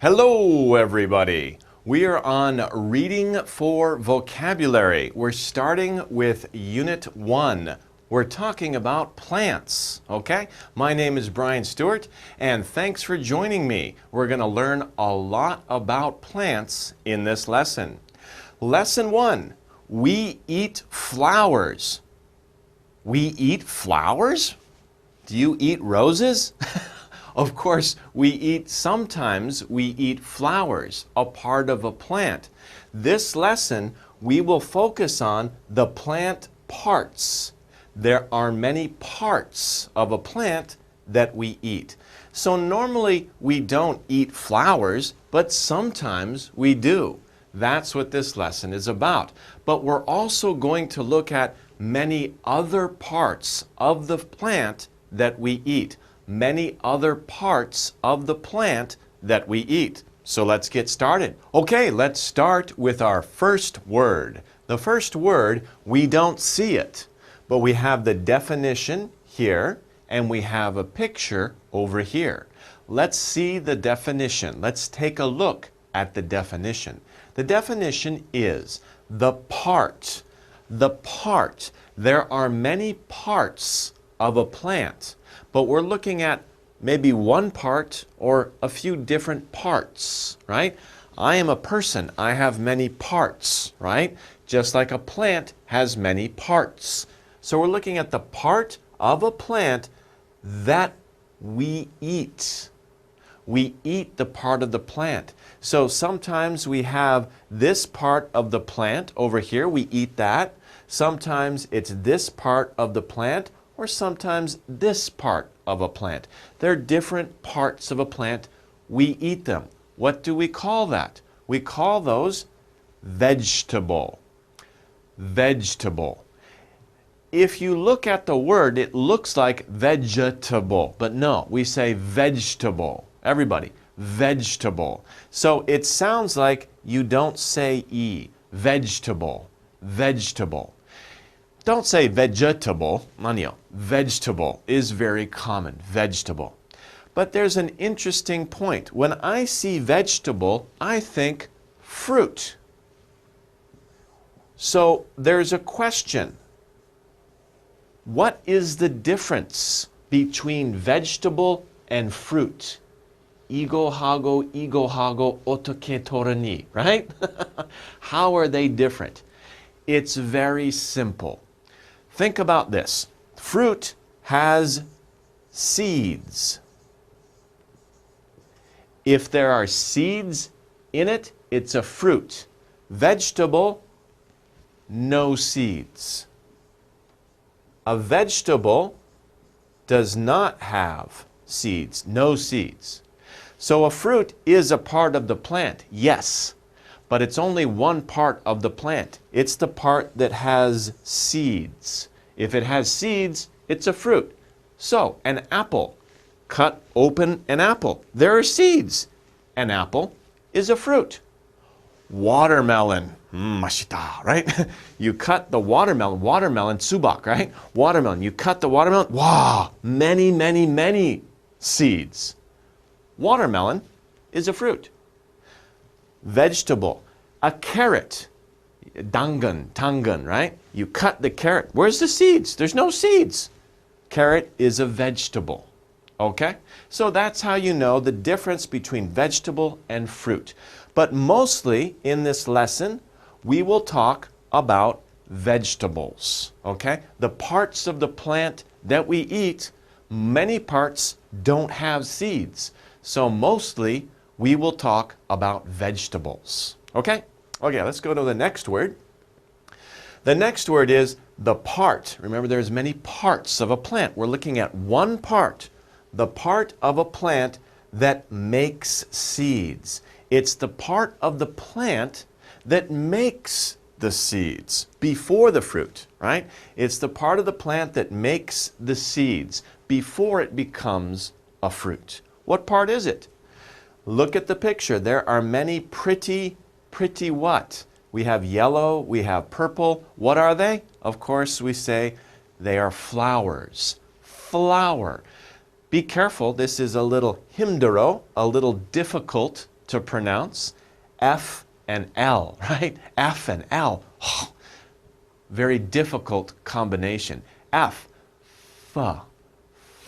Hello, everybody. We are on Reading for Vocabulary. We're starting with Unit 1. We're talking about plants, okay? My name is Brian Stewart, and thanks for joining me. We're going to learn a lot about plants in this lesson. Lesson 1, we eat flowers. We eat flowers? Do you eat roses? Of course, sometimes we eat flowers, a part of a plant. This lesson, we will focus on the plant parts. There are many parts of a plant that we eat. So normally we don't eat flowers, but sometimes we do. That's what this lesson is about. But we're also going to look at many other parts of the plant that we eat. Many other parts of the plant that we eat. So let's get started. Okay, let's start with our first word. The first word, we don't see it, but we have the definition here and we have a picture over here. Let's see the definition. Let's take a look at the definition. The definition is the part. The part. There are many parts of a plant, but we're looking at maybe one part or a few different parts, right? I am a person. I have many parts, right? Just like a plant has many parts. So we're looking at the part of a plant that we eat. We eat the part of the plant. So sometimes we have this part of the plant over here. We eat that. Sometimes it's this part of the plant, or sometimes this part of a plant. They're different parts of a plant. We eat them. What do we call that? We call those vegetable. Vegetable. If you look at the word, it looks like vegetable, but no, we say vegetable. Everybody, vegetable. So it sounds like you don't say E. Vegetable. Vegetable. Don't say vegetable. Vegetable is very common. Vegetable. But there's an interesting point. When I see vegetable, I think fruit. So there's a question. What is the difference between vegetable and fruit? Igo hago otoke torani, right? How are they different? It's very simple. Think about this. Fruit has seeds. If there are seeds in it, it's a fruit. Vegetable, no seeds. A vegetable does not have seeds, no seeds. So a fruit is a part of the plant, yes, but it's only one part of the plant. It's the part that has seeds. If it has seeds, it's a fruit. So an apple, cut open an apple. There are seeds. An apple is a fruit. Watermelon, mashita, right? You cut the watermelon, subak, right? Watermelon, you cut the watermelon, wow, many seeds. Watermelon is a fruit. Vegetable, a carrot, tangan, right? You cut the carrot. Where's the seeds? There's no seeds. Carrot is a vegetable, okay? So that's how you know the difference between vegetable and fruit. But mostly in this lesson, we will talk about vegetables, okay? The parts of the plant that we eat, many parts don't have seeds. So mostly we will talk about vegetables, okay? Okay, let's go to the next word. The next word is the part. Remember, there's many parts of a plant. We're looking at one part, the part of a plant that makes seeds. It's the part of the plant that makes the seeds before the fruit, right? It's the part of the plant that makes the seeds before it becomes a fruit. What part is it? Look at the picture. There are many pretty what? We have yellow, we have purple. What are they? Of course, we say they are flowers. Flower. Be careful, this is a little himdero, a little difficult to pronounce. F and L, right? F and L. Very difficult combination. F, F,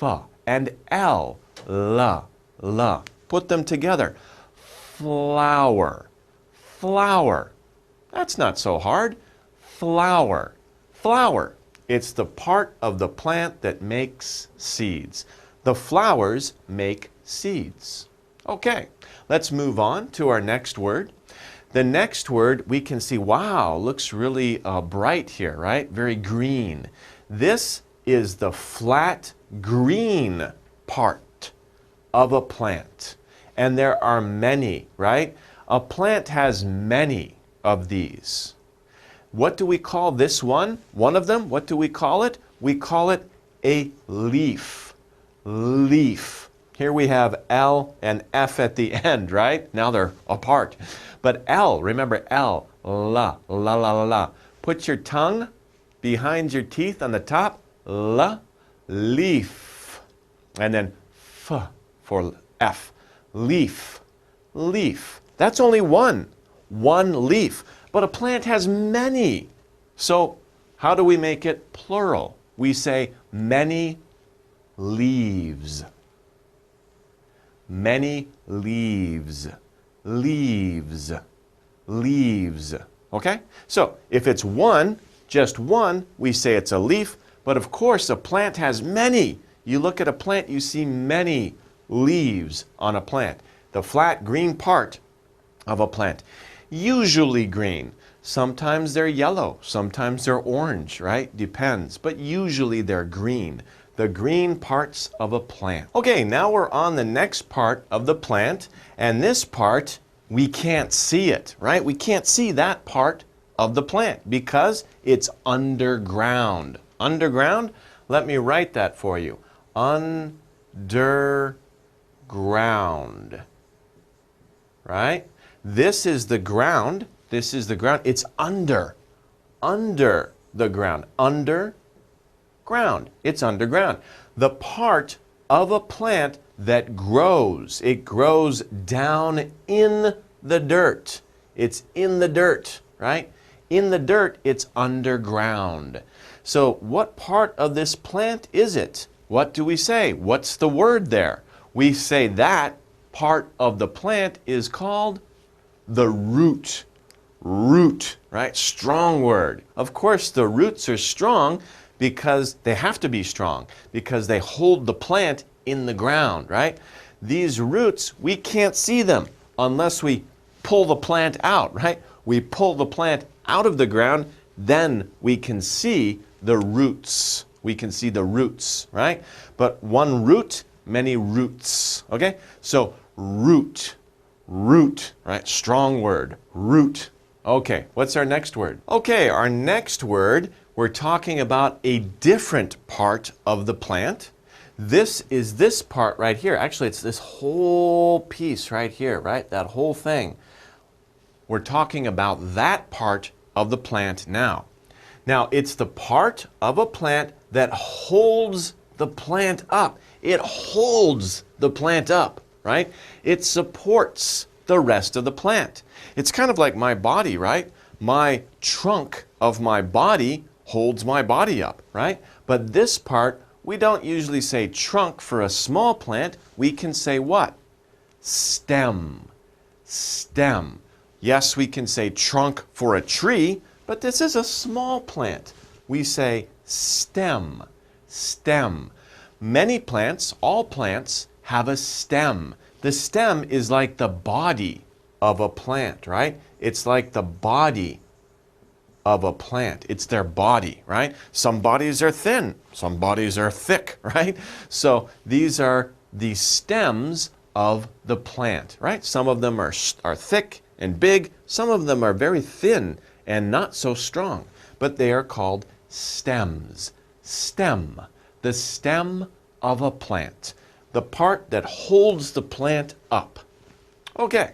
F, and L, L. Put them together. Flower, flower. That's not so hard. Flower, flower. It's the part of the plant that makes seeds. The flowers make seeds. Okay, let's move on to our next word. The next word we can see, wow, looks really bright here, right? Very green. This is the flat green part of a plant. And there are many, right? A plant has many of these. What do we call this one? One of them, what do we call it? We call it a leaf. Leaf. Here we have L and F at the end, right? Now they're apart. But L, remember L, la, la, la, la, la. Put your tongue behind your teeth on the top, la, leaf. And then F for F, leaf, leaf. That's only one leaf. But a plant has many. So how do we make it plural? We say many leaves. Many leaves. Leaves. Leaves. Okay? So if it's one, just one, we say it's a leaf. But of course, a plant has many. You look at a plant, you see many leaves on a plant. The flat green part of a plant. Usually green. Sometimes they're yellow. Sometimes they're orange, right? Depends. But usually they're green. The green parts of a plant. Okay, now we're on the next part of the plant. And this part, we can't see it, right? We can't see that part of the plant because it's underground. Underground? Let me write that for you. Underground. Right? This is the ground. This is the ground. It's under the ground. Underground. It's underground. The part of a plant that grows. It grows down in the dirt. It's in the dirt, right? In the dirt, it's underground. So what part of this plant is it? What do we say? What's the word there? We say that part of the plant is called the root. Root, right? Strong word. Of course, the roots are strong because they have to be strong because they hold the plant in the ground, right? These roots, we can't see them unless we pull the plant out, right? We pull the plant out of the ground, then we can see the roots. We can see the roots, right? But one root, many roots, okay? So root, root, right? Strong word, root. Okay, what's our next word? Okay, our next word, we're talking about a different part of the plant. This is this part right here. Actually, it's this whole piece right here, right? That whole thing. We're talking about that part of the plant now. Now, it's the part of a plant that holds the plant up. It holds the plant up, right? It supports the rest of the plant. It's kind of like my body, right? My trunk of my body holds my body up, right? But this part, we don't usually say trunk for a small plant. We can say what? Stem. Stem. Yes, we can say trunk for a tree, but this is a small plant. We say stem. Stem. Many plants, all plants, have a stem. The stem is like the body of a plant, right? It's like the body of a plant. It's their body, right? Some bodies are thin, some bodies are thick, right? So these are the stems of the plant, right? Some of them are thick and big, some of them are very thin and not so strong, but they are called stems. Stem, the stem of a plant, the part that holds the plant up. Okay,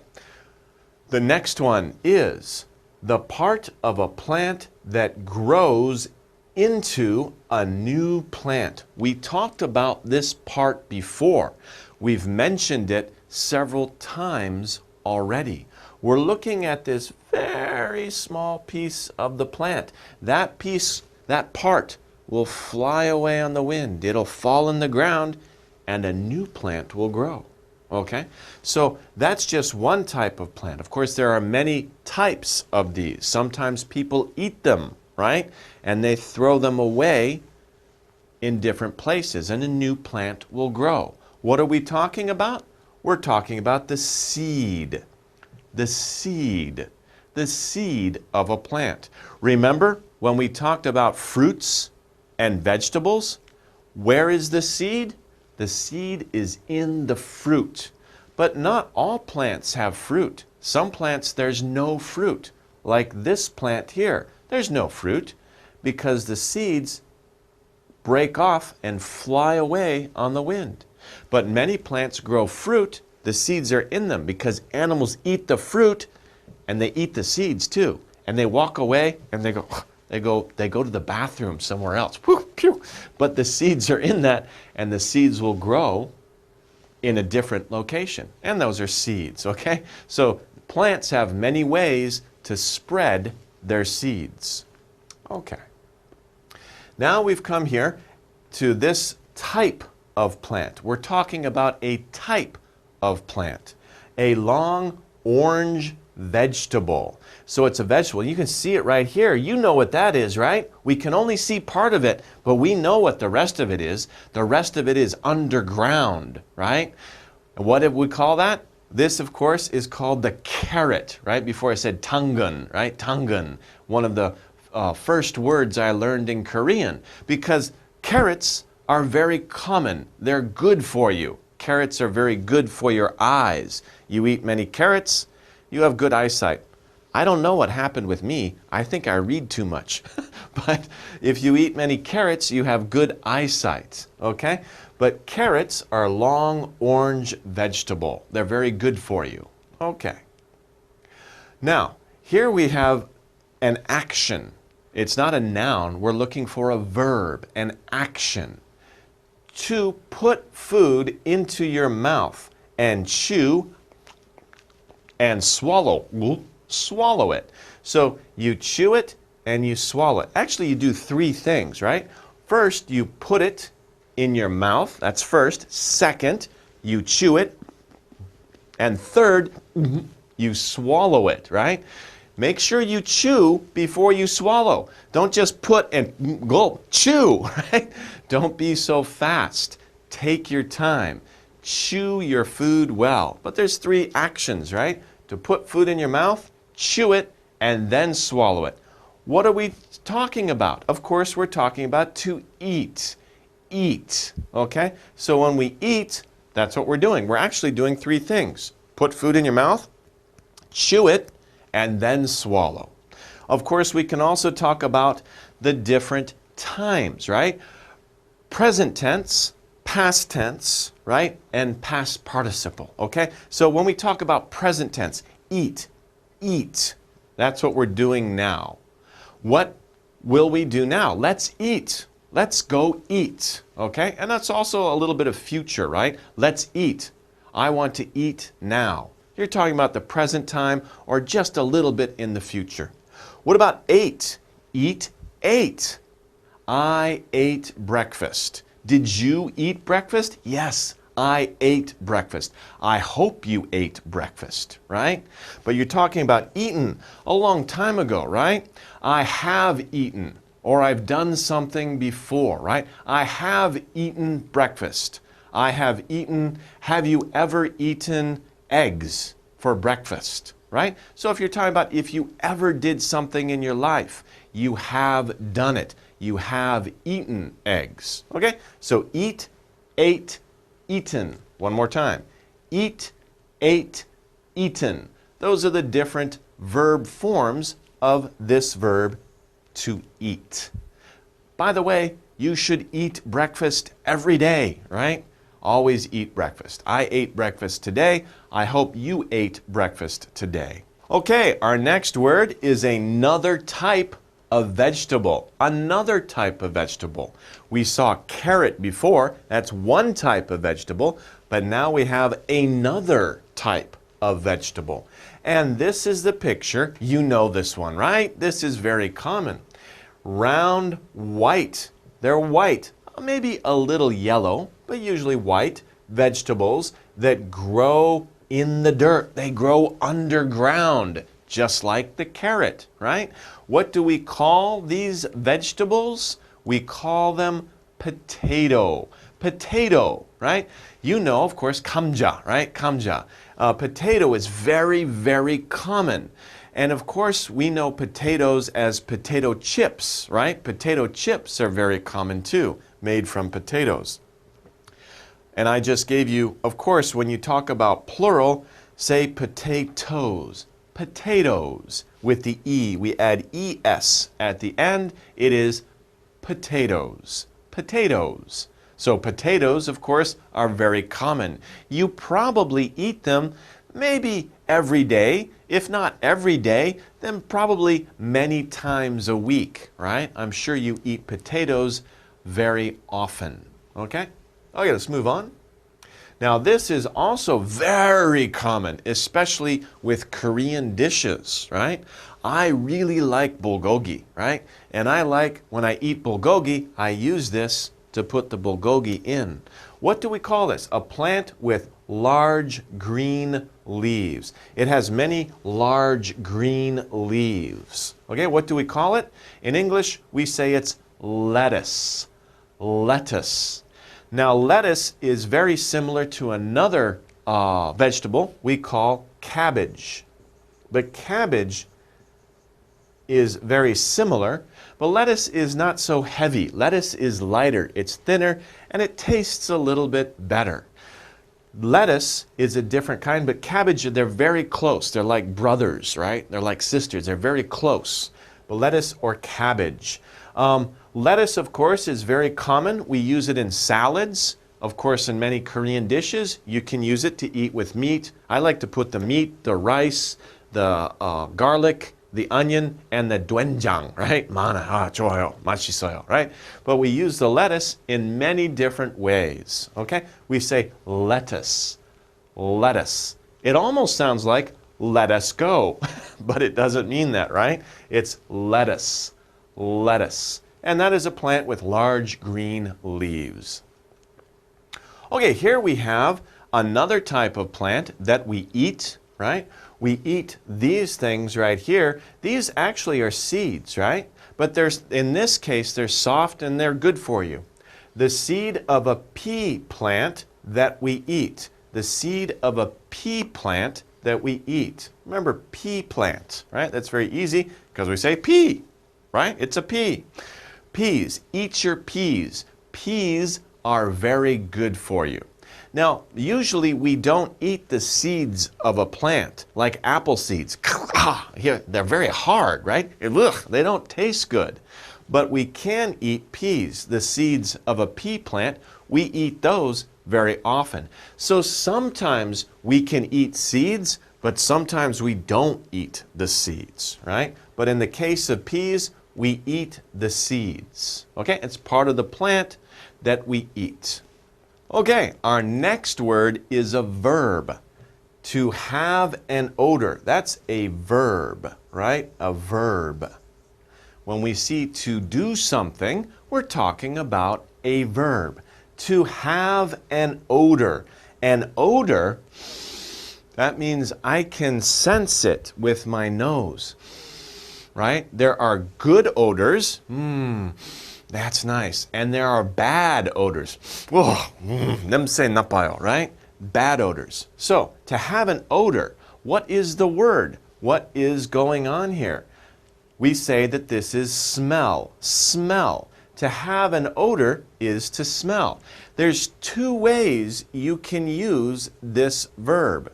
the next one is the part of a plant that grows into a new plant. We talked about this part before. We've mentioned it several times already. We're looking at this very small piece of the plant. That piece, that part, will fly away on the wind. It'll fall in the ground, and a new plant will grow. Okay? So that's just one type of plant. Of course, there are many types of these. Sometimes people eat them, right? And they throw them away in different places, and a new plant will grow. What are we talking about? We're talking about the seed. The seed. The seed of a plant. Remember when we talked about fruits and vegetables? Where is the seed? The seed is in the fruit. But not all plants have fruit. Some plants there's no fruit. Like this plant here, there's no fruit because the seeds break off and fly away on the wind. But many plants grow fruit, the seeds are in them because animals eat the fruit and they eat the seeds too. And they walk away and they go to the bathroom somewhere else. But the seeds are in that, and the seeds will grow in a different location. And those are seeds, okay? So plants have many ways to spread their seeds. Okay. Now we've come here to this type of plant. We're talking about a type of plant. A long orange vegetable. So it's a vegetable. You can see it right here. You know what that is, right? We can only see part of it, but we know what the rest of it is. The rest of it is underground, right? And what did we call that? This, of course, is called the carrot, right? Before I said tangun, right? Tangun, one of the first words I learned in Korean, because carrots are very common. They're good for you. Carrots are very good for your eyes. You eat many carrots, you have good eyesight. I don't know what happened with me. I think I read too much. But if you eat many carrots, you have good eyesight, okay? But carrots are long orange vegetable. They're very good for you. Okay. Now, here we have an action. It's not a noun. We're looking for a verb, an action. To put food into your mouth and chew and swallow. Swallow it. So you chew it and you swallow it. Actually, you do three things, right? First, you put it in your mouth. That's first. Second, you chew it. And third, you swallow it, right? Make sure you chew before you swallow. Don't just put and gulp. Chew, right? Don't be so fast. Take your time. Chew your food well. But there's three actions, right? To put food in your mouth, chew it, and then swallow it. What are we talking about? Of course, we're talking about to eat. Eat, okay? So when we eat, that's what we're doing. We're actually doing three things. Put food in your mouth, chew it, and then swallow. Of course, we can also talk about the different times, right? Present tense, past tense, right? And past participle, okay? So when we talk about present tense, eat, eat. That's what we're doing now. What will we do now? Let's eat. Let's go eat, okay? And that's also a little bit of future, right? Let's eat. I want to eat now. You're talking about the present time or just a little bit in the future. What about ate? Eat, ate. I ate breakfast. Did you eat breakfast? Yes, I ate breakfast. I hope you ate breakfast, right? But you're talking about eaten a long time ago, right? I have eaten, or I've done something before, right? I have eaten breakfast. I have eaten. Have you ever eaten eggs for breakfast, right? So if you're talking about if you ever did something in your life, you have done it. You have eaten eggs, okay? So eat, ate, eaten. One more time. Eat, ate, eaten. Those are the different verb forms of this verb to eat. By the way, you should eat breakfast every day, right? Always eat breakfast. I ate breakfast today. I hope you ate breakfast today. Okay, our next word is another type of vegetable. Another type of vegetable. We saw carrot before. That's one type of vegetable. But now we have another type of vegetable. And this is the picture. You know this one, right? This is very common. Round, white. They're white, maybe a little yellow, but usually white vegetables that grow in the dirt. They grow underground, just like the carrot, right? What do we call these vegetables? We call them potato. Potato, right? You know, of course, 감자, right? 감자. Potato is very, very common. And of course, we know potatoes as potato chips, right? Potato chips are very common too, made from potatoes. And I just gave you, of course, when you talk about plural, say potatoes. Potatoes. With the E, we add ES at the end. It is potatoes. Potatoes. So potatoes, of course, are very common. You probably eat them maybe every day. If not every day, then probably many times a week, right? I'm sure you eat potatoes very often. Okay? Okay, let's move on. Now, this is also very common, especially with Korean dishes, right? I really like bulgogi, right? And I like, when I eat bulgogi, I use this to put the bulgogi in. What do we call this? A plant with large green leaves. It has many large green leaves. Okay, what do we call it? In English, we say it's lettuce. Lettuce. Now, lettuce is very similar to another vegetable we call cabbage. But cabbage is very similar, but lettuce is not so heavy. Lettuce is lighter, it's thinner, and it tastes a little bit better. Lettuce is a different kind, but cabbage, they're very close. They're like brothers, right? They're like sisters. They're very close. But lettuce or cabbage. Lettuce, of course, is very common. We use it in salads. Of course, in many Korean dishes, you can use it to eat with meat. I like to put the meat, the rice, the garlic, the onion, and the doenjang, right? 좋아요, 맛있어요, right? But we use the lettuce in many different ways, okay? We say lettuce, lettuce. It almost sounds like let us go, but it doesn't mean that, right? It's lettuce, lettuce. And that is a plant with large green leaves. Okay, here we have another type of plant that we eat, right? We eat these things right here. These actually are seeds, right? But in this case, they're soft and they're good for you. The seed of a pea plant that we eat. The seed of a pea plant that we eat. Remember, pea plant, right? That's very easy because we say pea, right? It's a pea. Peas, eat your peas. Peas are very good for you. Now, usually we don't eat the seeds of a plant, like apple seeds. Here, they're very hard, right? They don't taste good. But we can eat peas, the seeds of a pea plant. We eat those very often. So sometimes we can eat seeds, but sometimes we don't eat the seeds, right? But in the case of peas, we eat the seeds. Okay, it's part of the plant that we eat. Okay, our next word is a verb. To have an odor. That's a verb, right? A verb. When we see to do something, we're talking about a verb. To have an odor. An odor, that means I can sense it with my nose, right? There are good odors. That's nice. And there are bad odors. 냄새 나빠요, right? Bad odors. So, to have an odor, what is the word? What is going on here? We say that this is smell. Smell. To have an odor is to smell. There's two ways you can use this verb.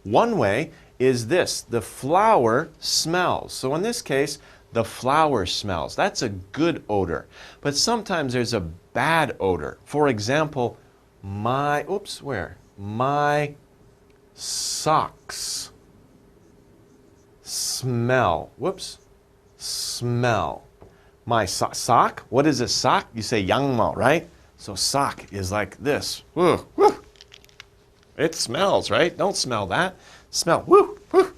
One way is this, the flower smells. So in this case, the flower smells. That's a good odor. But sometimes there's a bad odor. For example, my socks smell. Smell. My sock? What is a sock? You say 양말, right? So sock is like this. It smells, right? Don't smell that. Smell. Woo, woo.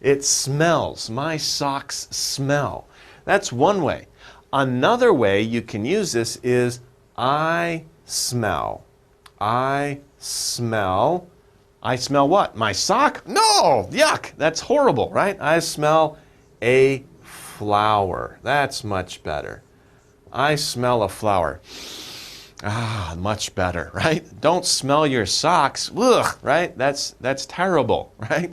It smells. My socks smell. That's one way. Another way you can use this is I smell. I smell. I smell what? My sock? No! Yuck! That's horrible, right? I smell a flower. That's much better. I smell a flower. Ah, much better, right? Don't smell your socks. Ugh, right? That's terrible, right?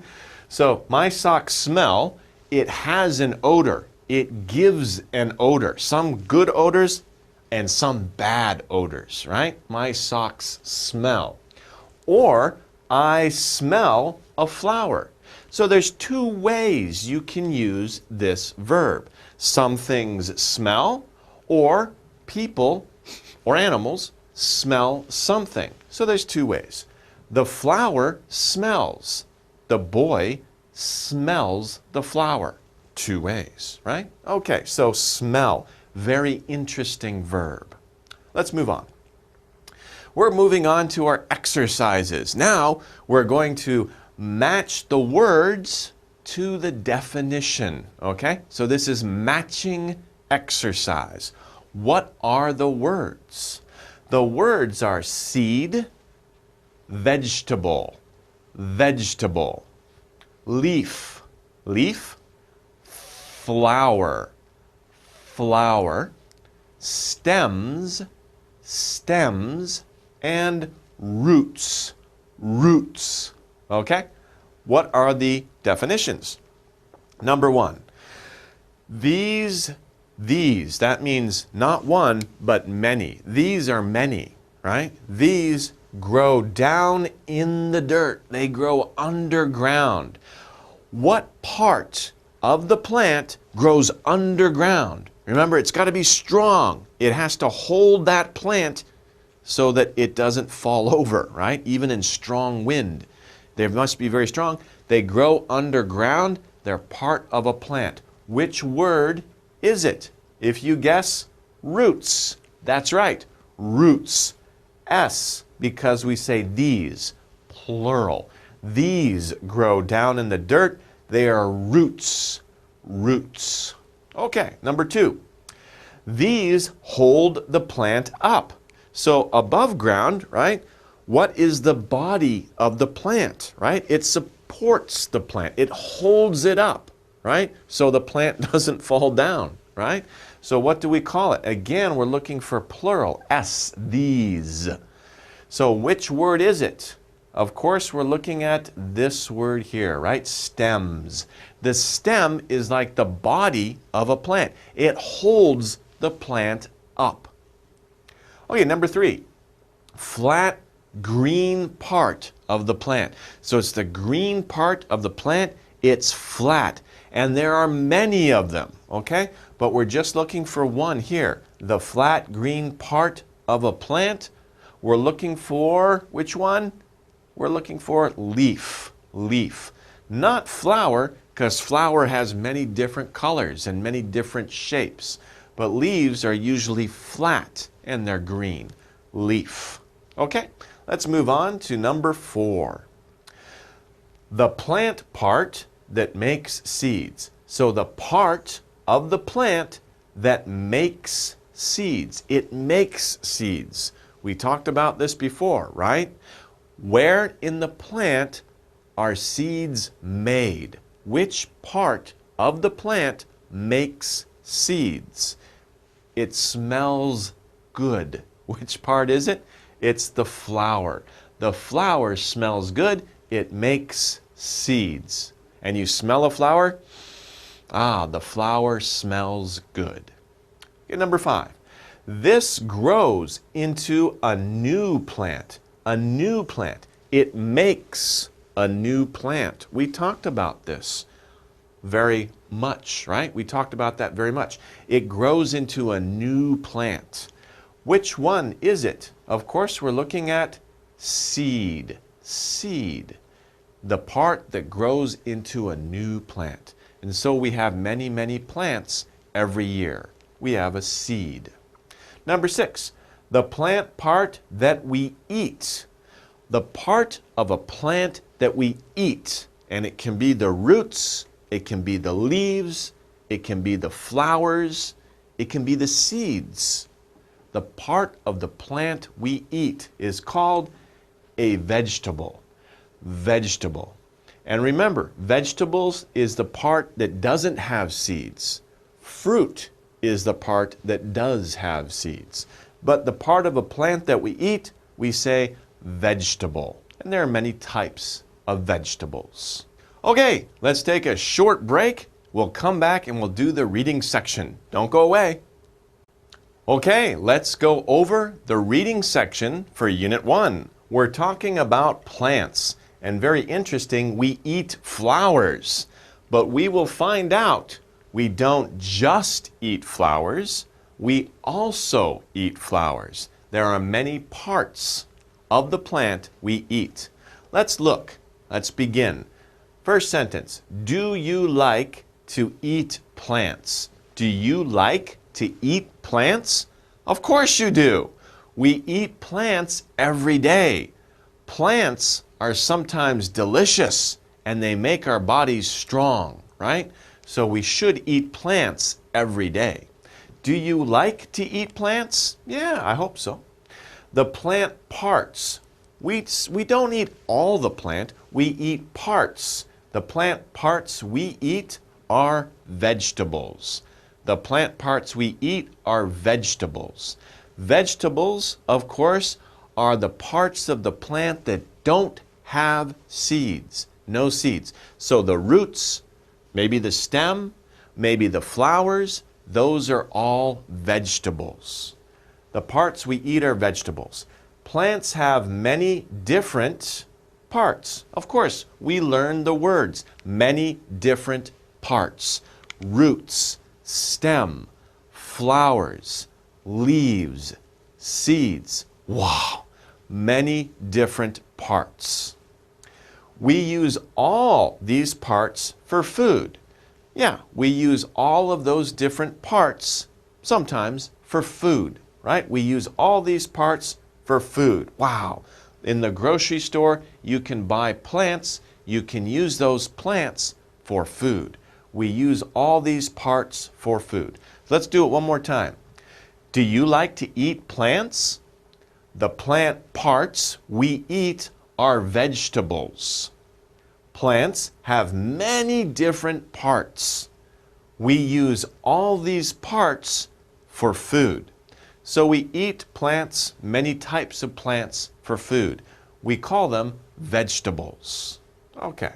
So my socks smell. It has an odor. It gives an odor. Some good odors and some bad odors, right? My socks smell. Or I smell a flower. So there's two ways you can use this verb. Some things smell, or people or animals smell something. So there's two ways. The flower smells. The boy smells the flower. Two ways, right? Okay, so smell, very interesting verb. Let's move on. We're moving on to our exercises. Now we're going to match the words to the definition, okay? So this is matching exercise. What are the words? The words are seed, vegetable, vegetable, leaf, leaf, flower, flower, stems, stems, and roots, roots. Okay? What are the definitions? Number one, these, that means not one, but many. These are many, right? These grow down in the dirt. They grow underground. What part of the plant grows underground? Remember, it's got to be strong. It has to hold that plant so that it doesn't fall over, right? Even in strong wind. They must be very strong. They grow underground. They're part of a plant. Which word is it? If you guess, roots. That's right, roots. S, because we say these, plural. These grow down in the dirt. They are roots, roots. Okay, number two. These hold the plant up. So above ground, right? What is the body of the plant, right? It supports the plant. It holds it up, right? So the plant doesn't fall down, right? So what do we call it? Again, we're looking for plural, S, these. So which word is it? Of course, we're looking at this word here, right? Stems. The stem is like the body of a plant. It holds the plant up. Okay, number three, flat green part of the plant. So it's the green part of the plant, it's flat. And there are many of them, okay? But we're just looking for one here. The flat green part of a plant. We're looking for, which one? We're looking for leaf, leaf. Not flower, because flower has many different colors and many different shapes. But leaves are usually flat and they're green. Leaf. Okay, let's move on to number four. The plant part that makes seeds. So the part of the plant that makes seeds. It makes seeds. We talked about this before, right? Where in the plant are seeds made? Which part of the plant makes seeds? It smells good. Which part is it? It's the flower. The flower smells good. It makes seeds. And you smell a flower? Ah, the flower smells good. Okay, number five. This grows into a new plant. A new plant. It makes a new plant. We talked about this very much, right? We talked about that very much. It grows into a new plant. Which one is it? Of course, we're looking at seed. Seed. The part that grows into a new plant. And so we have many, many plants every year. We have a seed. Number six, the plant part that we eat. The part of a plant that we eat. and it can be the roots, it can be the leaves, it can be the flowers, it can be the seeds. The part of the plant we eat is called a vegetable. Vegetable. And remember, vegetables is the part that doesn't have seeds. Fruit is the part that does have seeds. But the part of a plant that we eat, we say vegetable. And there are many types of vegetables. Okay, let's take a short break. We'll come back and we'll do the reading section. Don't go away. Okay, let's go over the reading section for Unit 1. We're talking about plants. And very interesting, we eat flowers. But we will find out we don't just eat flowers, we also eat flowers. There are many parts of the plant we eat. Let's look. Let's begin. First sentence, do you like to eat plants? Do you like to eat plants? Of course you do. We eat plants every day. Plants are sometimes delicious and they make our bodies strong, right? So we should eat plants every day. Do you like to eat plants? Yeah, I hope so. The plant parts. We don't eat all the plant, we eat parts. The plant parts we eat are vegetables. The plant parts we eat are vegetables. Vegetables, of course, are the parts of the plant that don't have seeds. No seeds. So the roots, maybe the stem, maybe the flowers, those are all vegetables. The parts we eat are vegetables. Plants have many different parts. Of course, we learn the words. Many different parts. Roots, stem, flowers, leaves, seeds. Wow! Many different parts. We use all these parts for food. Yeah, we use all of those different parts sometimes for food, right? We use all these parts for food. Wow. In the grocery store, you can buy plants. You can use those plants for food. We use all these parts for food. Let's do it one more time. Do you like to eat plants? The plant parts we eat are vegetables. Plants have many different parts. We use all these parts for food. So we eat plants, many types of plants for food. We call them vegetables. Okay.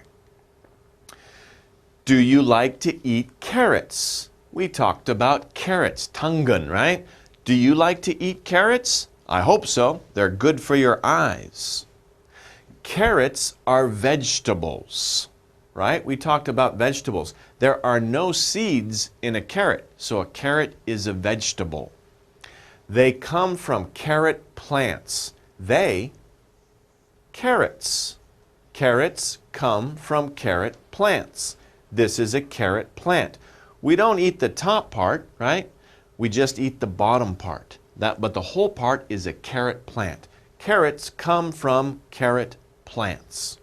Do you like to eat carrots? We talked about carrots, 당근, right? Do you like to eat carrots? I hope so. They're good for your eyes. Carrots are vegetables, right? We talked about vegetables. There are no seeds in a carrot, so a carrot is a vegetable. They come from carrot plants. Carrots. Carrots come from carrot plants. This is a carrot plant. We don't eat the top part, right? We just eat the bottom part. But the whole part is a carrot plant. Carrots come from carrot plants.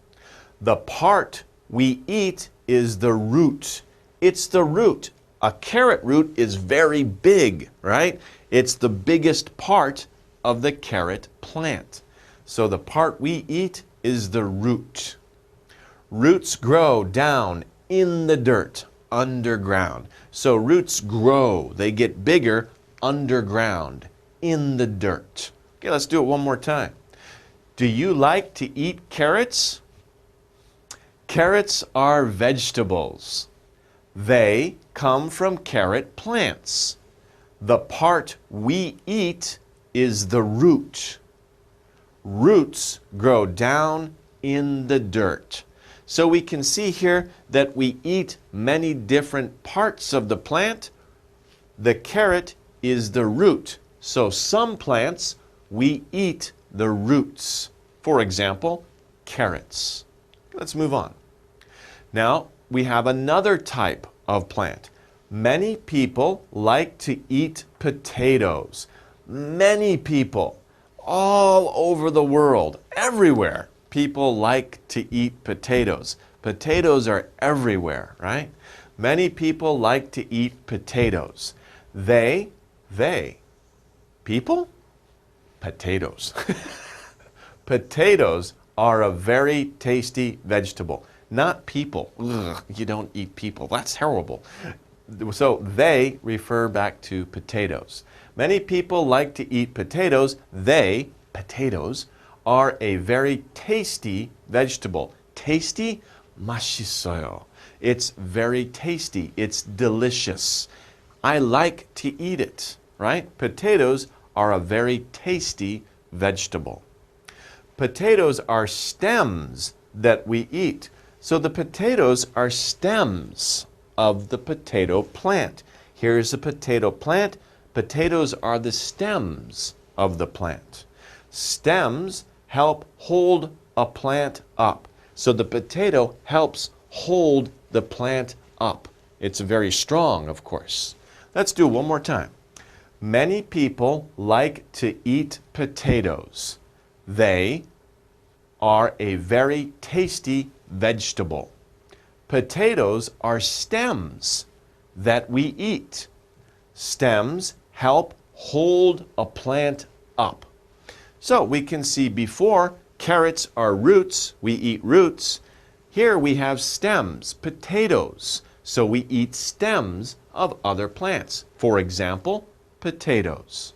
The part we eat is the root. It's the root. A carrot root is very big, right? It's the biggest part of the carrot plant. So the part we eat is the root. Roots grow down in the dirt, underground. So roots grow, they get bigger underground, in the dirt. Okay, let's do it one more time. Do you like to eat carrots? Carrots are vegetables. They come from carrot plants. The part we eat is the root. Roots grow down in the dirt. So we can see here that we eat many different parts of the plant. The carrot is the root. So some plants we eat the roots. For example, carrots. Let's move on. Now we have another type of plant. Many people like to eat potatoes. Many people all over the world, everywhere, people like to eat potatoes. Potatoes are everywhere, right? Many people like to eat potatoes. They, people? Potatoes. Potatoes are a very tasty vegetable. Not people. Ugh, you don't eat people. That's horrible. So they refer back to potatoes. Many people like to eat potatoes. They, potatoes, are a very tasty vegetable. Tasty? 맛있어요. It's very tasty. It's delicious. I like to eat it, right? Potatoes are a very tasty vegetable. Potatoes are stems that we eat. So the potatoes are stems of the potato plant. Here's the potato plant. Potatoes are the stems of the plant. Stems help hold a plant up. So the potato helps hold the plant up. It's very strong, of course. Let's do it one more time. Many people like to eat potatoes. They are a very tasty vegetable. Potatoes are stems that we eat. Stems help hold a plant up. So we can see before, carrots are roots. We eat roots. Here we have stems, potatoes. So we eat stems of other plants. For example, potatoes.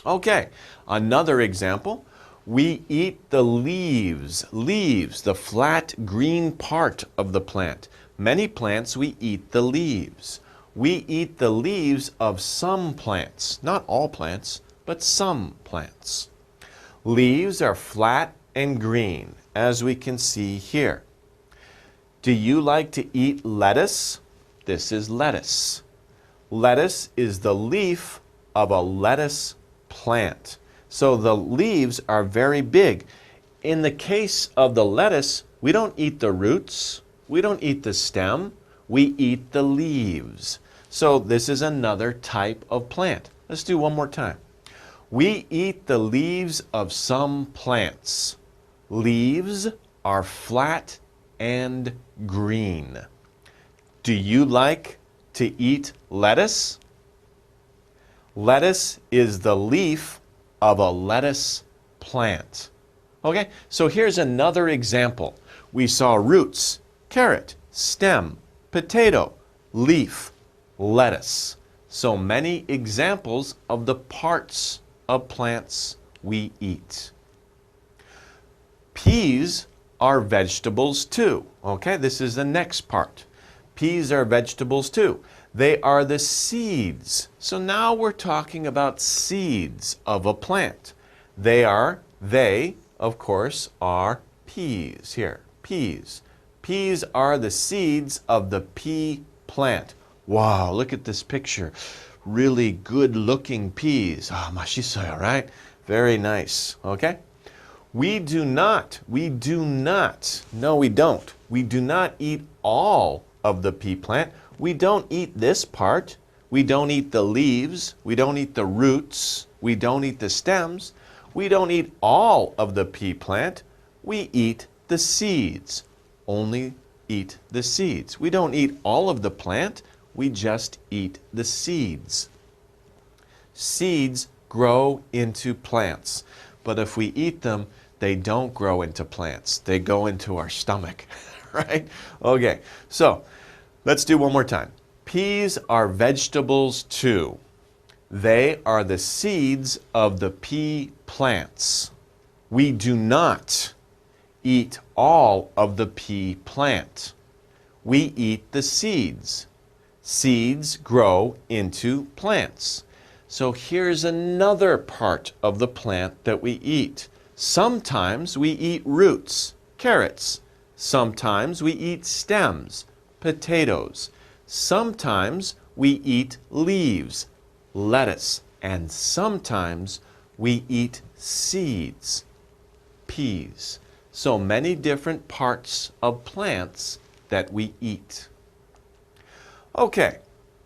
Okay, another example. We eat the leaves. Leaves, the flat green part of the plant. Many plants we eat the leaves. We eat the leaves of some plants. Not all plants, but some plants. Leaves are flat and green, as we can see here. Do you like to eat lettuce? This is lettuce. Lettuce is the leaf of a lettuce plant. So the leaves are very big. In the case of the lettuce, we don't eat the roots. We don't eat the stem. We eat the leaves. So this is another type of plant. Let's do one more time. We eat the leaves of some plants. Leaves are flat and green. Do you like to eat lettuce? Lettuce is the leaf of a lettuce plant. Okay, so here's another example. We saw roots, carrot, stem, potato, leaf, lettuce. So many examples of the parts of plants we eat. Peas are vegetables too. Okay, this is the next part. Peas are vegetables too. They are the seeds. So now we're talking about seeds of a plant. They, of course, are peas here. Peas. Peas are the seeds of the pea plant. Wow, look at this picture. Really good looking peas. Ah, 맛있어요, right? Very nice, okay? We do not, no we don't. We do not eat all of the pea plant. We don't eat this part. We don't eat the leaves. We don't eat the roots. We don't eat the stems. We don't eat all of the pea plant. We eat the seeds. Only eat the seeds. We don't eat all of the plant. We just eat the seeds. Seeds grow into plants. But if we eat them, they don't grow into plants. They go into our stomach, right? Okay, so let's do one more time. Peas are vegetables too. They are the seeds of the pea plants. We do not eat all of the pea plant. We eat the seeds. Seeds grow into plants. So here's another part of the plant that we eat. Sometimes we eat roots, carrots. Sometimes we eat stems, potatoes. Sometimes we eat leaves, lettuce. And sometimes we eat seeds, peas. So many different parts of plants that we eat. Okay,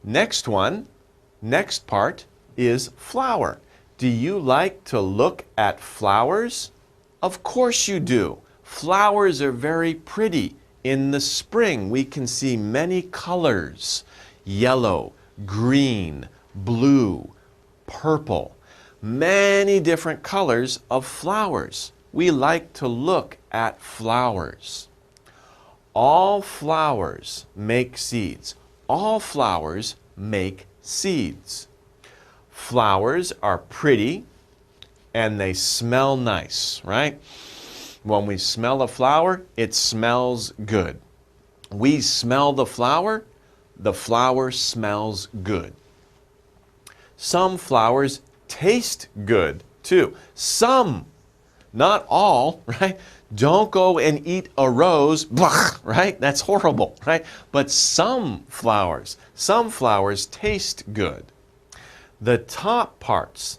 next part is flower. Do you like to look at flowers? Of course you do. Flowers are very pretty. In the spring, we can see many colors: yellow, green, blue, purple. Many different colors of flowers. We like to look at flowers. All flowers make seeds. All flowers make seeds. Flowers are pretty and they smell nice, right? When we smell a flower, it smells good. We smell the flower smells good. Some flowers taste good too. Some, not all, right? Don't go and eat a rose, blah, right? That's horrible, right? But some flowers taste good. The top parts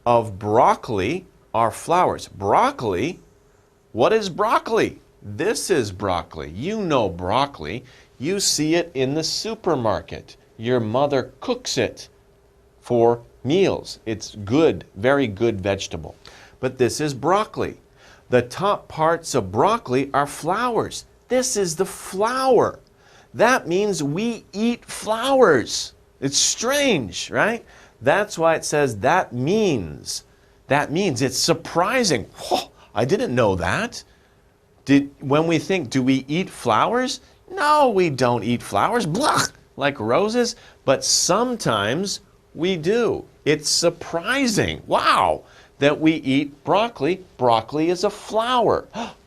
of broccoli are flowers. Broccoli, what is broccoli? This is broccoli. You know broccoli. You see it in the supermarket. Your mother cooks it for meals. It's good, very good vegetable. But this is broccoli. The top parts of broccoli are flowers. This is the flower. That means we eat flowers. It's strange, right? That's why it says that means. That means it's surprising. Whoa, I didn't know that. When we think, do we eat flowers? No, we don't eat flowers, blah, like roses, but sometimes we do. It's surprising, wow, that we eat broccoli. Broccoli is a flower.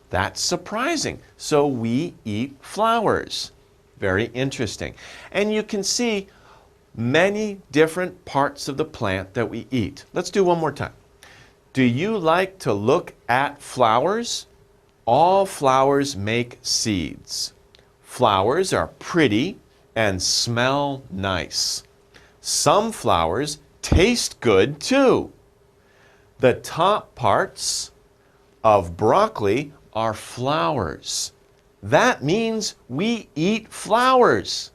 That's surprising. So we eat flowers. Very interesting. And you can see many different parts of the plant that we eat. Let's do one more time. Do you like to look at flowers? All flowers make seeds. Flowers are pretty and smell nice. Some flowers taste good too. The top parts of broccoli are flowers. That means we eat flowers.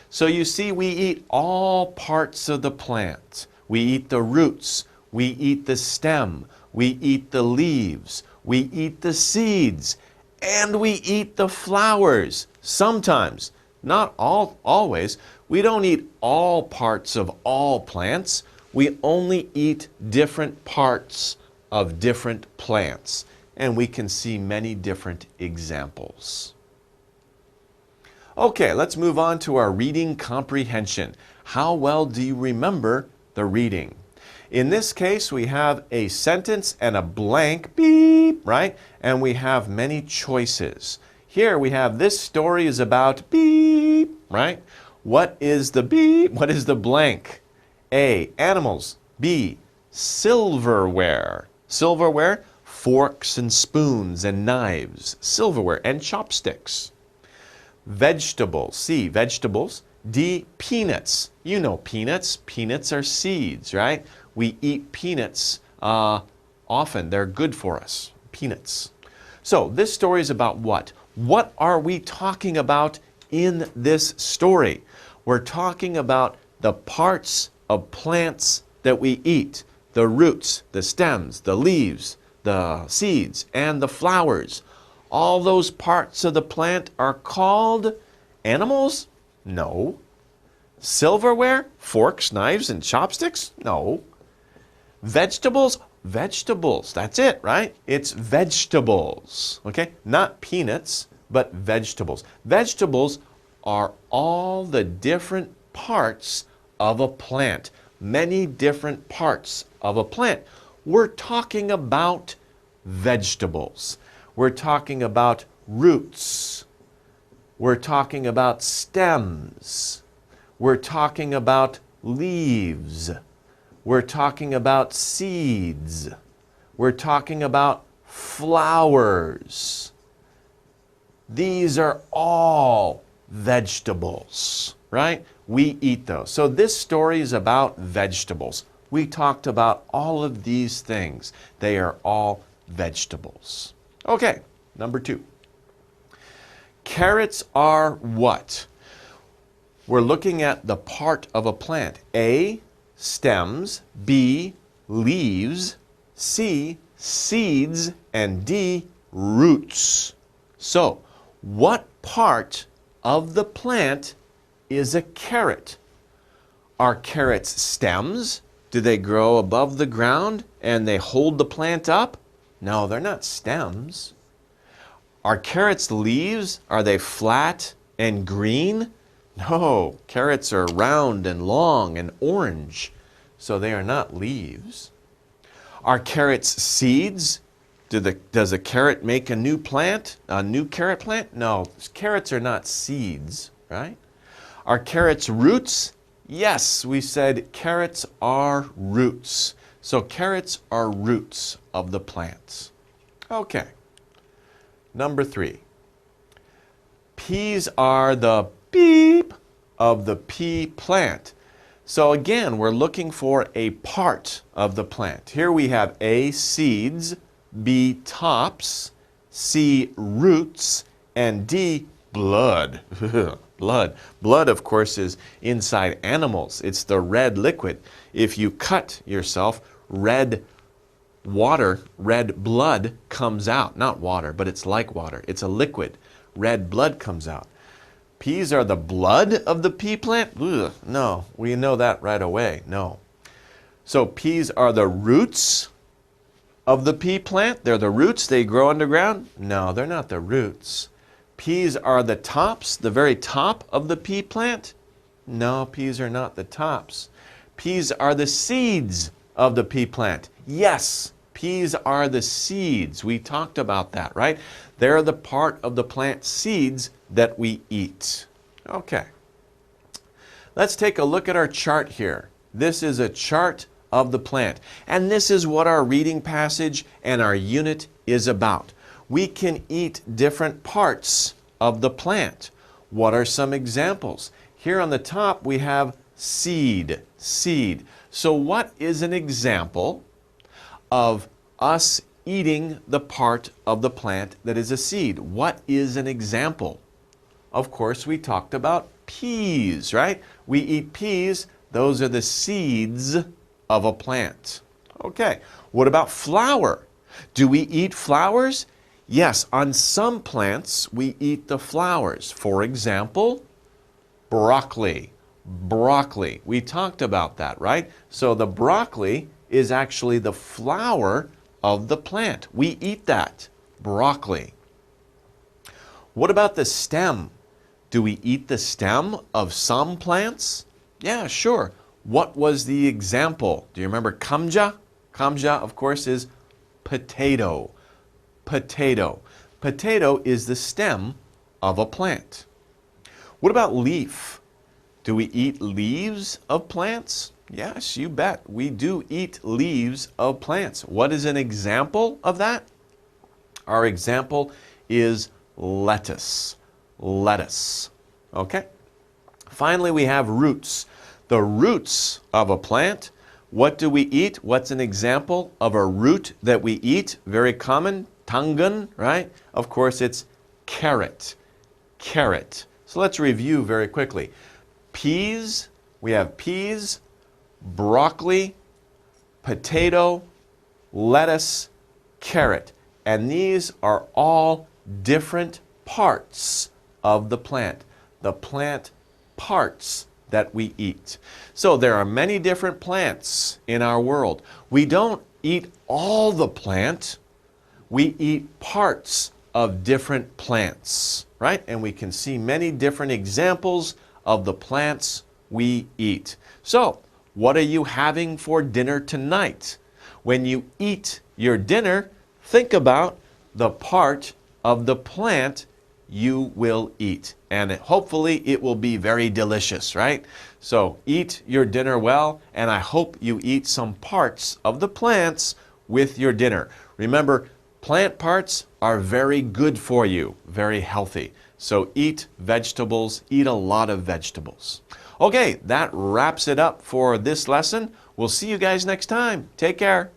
So you see, we eat all parts of the plant. We eat the roots, we eat the stem, we eat the leaves, we eat the seeds, and we eat the flowers. Sometimes, not always, we don't eat all parts of all plants. We only eat different parts of different plants. And we can see many different examples. Okay, let's move on to our reading comprehension. How well do you remember the reading? In this case, we have a sentence and a blank, beep, right? And we have many choices. Here we have, this story is about beep, right? What is the beep? What is the blank? A, animals. B, silverware. Silverware, forks and spoons and knives. Silverware and chopsticks. Vegetables. C, vegetables. D, peanuts. You know peanuts. Peanuts are seeds, right? We eat peanuts often. They're good for us. Peanuts. So this story is about what? What are we talking about in this story? We're talking about the parts of plants that we eat. The roots, the stems, the leaves, the seeds, and the flowers. All those parts of the plant are called animals? No. Silverware? Forks, knives, and chopsticks? No. Vegetables? Vegetables. That's it, right? It's vegetables. Okay? Not peanuts, but vegetables. Vegetables are all the different parts of a plant. Many different parts of a plant. We're talking about vegetables. We're talking about roots. We're talking about stems. We're talking about leaves. We're talking about seeds. We're talking about flowers. These are all vegetables, right? We eat those. So this story is about vegetables. We talked about all of these things. They are all vegetables. Okay, number 2. Carrots are what? We're looking at the part of a plant. A, stems. B, leaves. C, seeds. And D, roots. So, what part of the plant is a carrot? Are carrots stems? Do they grow above the ground and they hold the plant up? No, they're not stems. Are carrots leaves? Are they flat and green? No, carrots are round and long and orange, so they are not leaves. Are carrots seeds? Does a carrot make a new plant? A new carrot plant? No, carrots are not seeds, right? Are carrots roots? Yes, we said carrots are roots. So carrots are roots of the plants. Okay. Number 3. Peas are the beep of the pea plant. So again, we're looking for a part of the plant. Here we have A, seeds, B, tops, C, roots, and D, blood. Blood. Blood, of course, is inside animals. It's the red liquid. If you cut yourself, red water, red blood comes out. Not water, but it's like water. It's a liquid. Red blood comes out. Peas are the blood of the pea plant? Ugh, no, we know that right away. No. So peas are the roots of the pea plant? They're the roots, they grow underground? No, they're not the roots. Peas are the tops, the very top of the pea plant? No, peas are not the tops. Peas are the seeds of the pea plant. Yes, peas are the seeds. We talked about that, right? They're the part of the plant seeds that we eat. Okay. Let's take a look at our chart here. This is a chart of the plant. And this is what our reading passage and our unit is about. We can eat different parts of the plant. What are some examples? Here on the top we have seed, seed. So what is an example of us eating the part of the plant that is a seed? What is an example? Of course, we talked about peas, right? We eat peas. Those are the seeds of a plant. Okay, what about flower? Do we eat flowers? Yes, on some plants we eat the flowers. For example, broccoli. Broccoli. We talked about that, right? So the broccoli is actually the flower of the plant. We eat that, broccoli. What about the stem? Do we eat the stem of some plants? Yeah, sure. What was the example? Do you remember kamja? Kamja, of course, is potato. Potato. Potato is the stem of a plant. What about leaf? Do we eat leaves of plants? Yes, you bet. We do eat leaves of plants. What is an example of that? Our example is lettuce. Lettuce. Okay? Finally, we have roots. The roots of a plant. What do we eat? What's an example of a root that we eat? Very common. Tangun, right? Of course, it's carrot. Carrot. So let's review very quickly. Peas. We have peas, broccoli, potato, lettuce, carrot. And these are all different parts of the plant. The plant parts that we eat. So there are many different plants in our world. We don't eat all the plant. We eat parts of different plants, right? And we can see many different examples of the plants we eat. So, what are you having for dinner tonight? When you eat your dinner, think about the part of the plant you will eat. And hopefully it will be very delicious, right? So eat your dinner well, and I hope you eat some parts of the plants with your dinner. Remember, plant parts are very good for you, very healthy. So eat vegetables, eat a lot of vegetables. Okay, that wraps it up for this lesson. We'll see you guys next time. Take care.